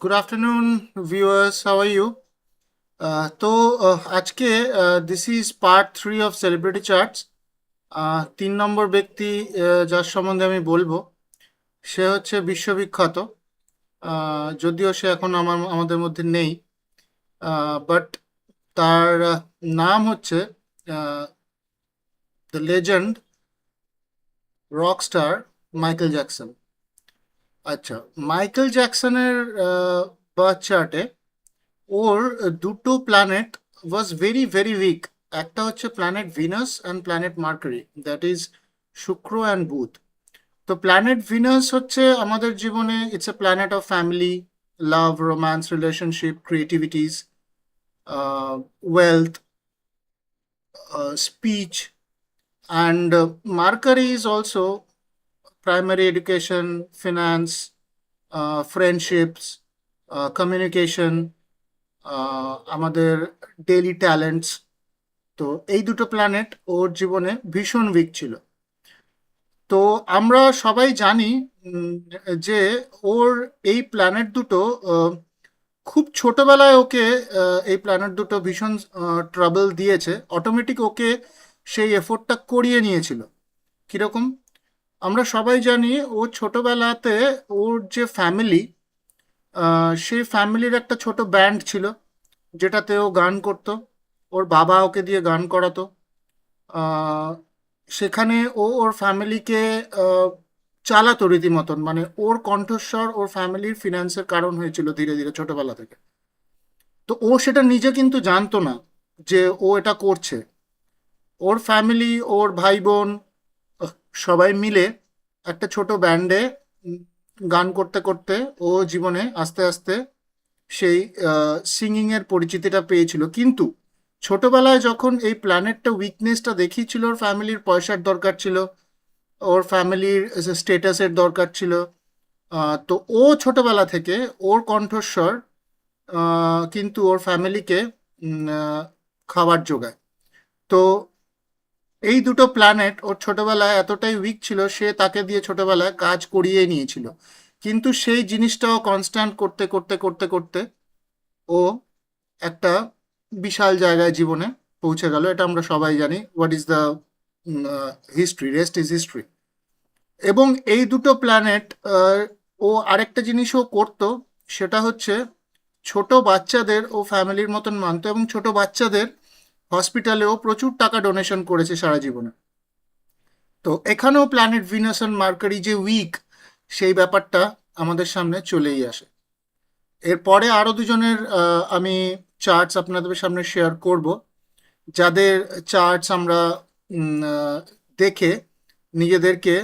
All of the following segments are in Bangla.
Good afternoon, viewers. How are you? আজকে this is part 3 of celebrity charts. 3 নম্বর ব্যক্তি যার সম্বন্ধে আমি বলবো সে হচ্ছে বিশ্ববিখ্যাত। যদিও সে এখন আমাদের মধ্যে নেই, বাট তার নাম হচ্ছে the legend rock star Michael Jackson. আচ্ছা, মাইকেল জ্যাকসনের বার্থ চার্টে ওর দুটো planet was very very weak. একটা হচ্ছে planet Venus and planet Mercury, that is Shukra and Budh. তো প্ল্যানেট ভিনাস হচ্ছে আমাদের জীবনে it's a planet of family, love, romance, relationship, creativities, wealth, speech, and Mercury is also primary education, finance, friendships, communication, আমাদের ডেইলি ট্যালেন্টস। তো এই দুটো প্ল্যানেট ওর জীবনে ভীষণ উইক ছিল। তো আমরা সবাই জানি যে ওর এই প্ল্যানেট দুটো খুব ছোটবেলায় ওকে এই প্ল্যানেট দুটো ভীষণ ট্রাবল দিয়েছে। অটোমেটিক ওকে সেই এফোর্টটা করিয়ে নিয়েছিল। কিরকম? আমরা সবাই জানি ও ছোটবেলাতে ওর যে ফ্যামিলি, সেই ফ্যামিলির একটা ছোট ব্যান্ড ছিল যেটাতে ও গান করতো। ওর বাবা ওকে দিয়ে গান করাতো। আহ, সেখানে ও ওর ফ্যামিলিকে চালাতো রীতিমতন, মানে ওর কণ্ঠস্বর ওর ফ্যামিলির ফিনান্সের কারণ হয়েছিল ধীরে ধীরে ছোটবেলা থেকে। তো ও সেটা নিজে কিন্তু জানতো না যে ও এটা করছে। ওর ফ্যামিলি, ওর ভাই বোন, আহ, সবাই মিলে একটা ছোট ব্যান্ডে গান করতে করতে ও জীবনে আস্তে আস্তে সেই সিঙ্গিংয়ের পরিচিতিটা পেয়েছিল। কিন্তু ছোটবেলায় যখন এই প্ল্যানেটটা উইকনেসটা দেখিয়েছিল, ওর ফ্যামিলির পয়সার দরকার ছিল, ওর ফ্যামিলির স্টেটাসের দরকার ছিল। তো ও ছোটবেলা থেকে ওর কণ্ঠস্বর কিন্তু ওর ফ্যামিলিকে খাবার যোগায়। তো এই দুটো প্ল্যানেট ওর ছোটবেলায় এতটাই উইক ছিল, সে তাকে দিয়ে ছোটবেলায় কাজ করিয়ে নিয়েছিল। কিন্তু সেই জিনিসটাও কনস্ট্যান্ট করতে করতে করতে করতে ও একটা বিশাল জায়গায় জীবনে পৌঁছে গেল। এটা আমরা সবাই জানি। What is the history, rest is history. এবং এই দুটো প্ল্যানেট, ও আরেকটা জিনিসও করতো, সেটা হচ্ছে ছোট বাচ্চাদের ও ফ্যামিলির মতন মানতো এবং ছোট বাচ্চাদের হসপিটালেও প্রচুর টাকা ডোনেশন করেছে সারা জীবনে। তো এখানেও প্ল্যানেট ভিনাস অ্যান্ড মার্কারি যে উইক, সেই ব্যাপারটা আমাদের সামনে চলেই আসে। এরপরে আরও দুজনের আমি চার্টস আপনাদের সামনে শেয়ার করব, যাদের চার্টস আমরা দেখে নিজেদেরকে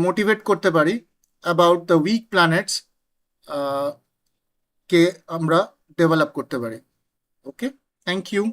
মোটিভেট করতে পারি অ্যাবাউট দ্য উইক প্ল্যানেটস, কে আমরা ডেভেলপ করতে পারি। ওকে, থ্যাংক ইউ।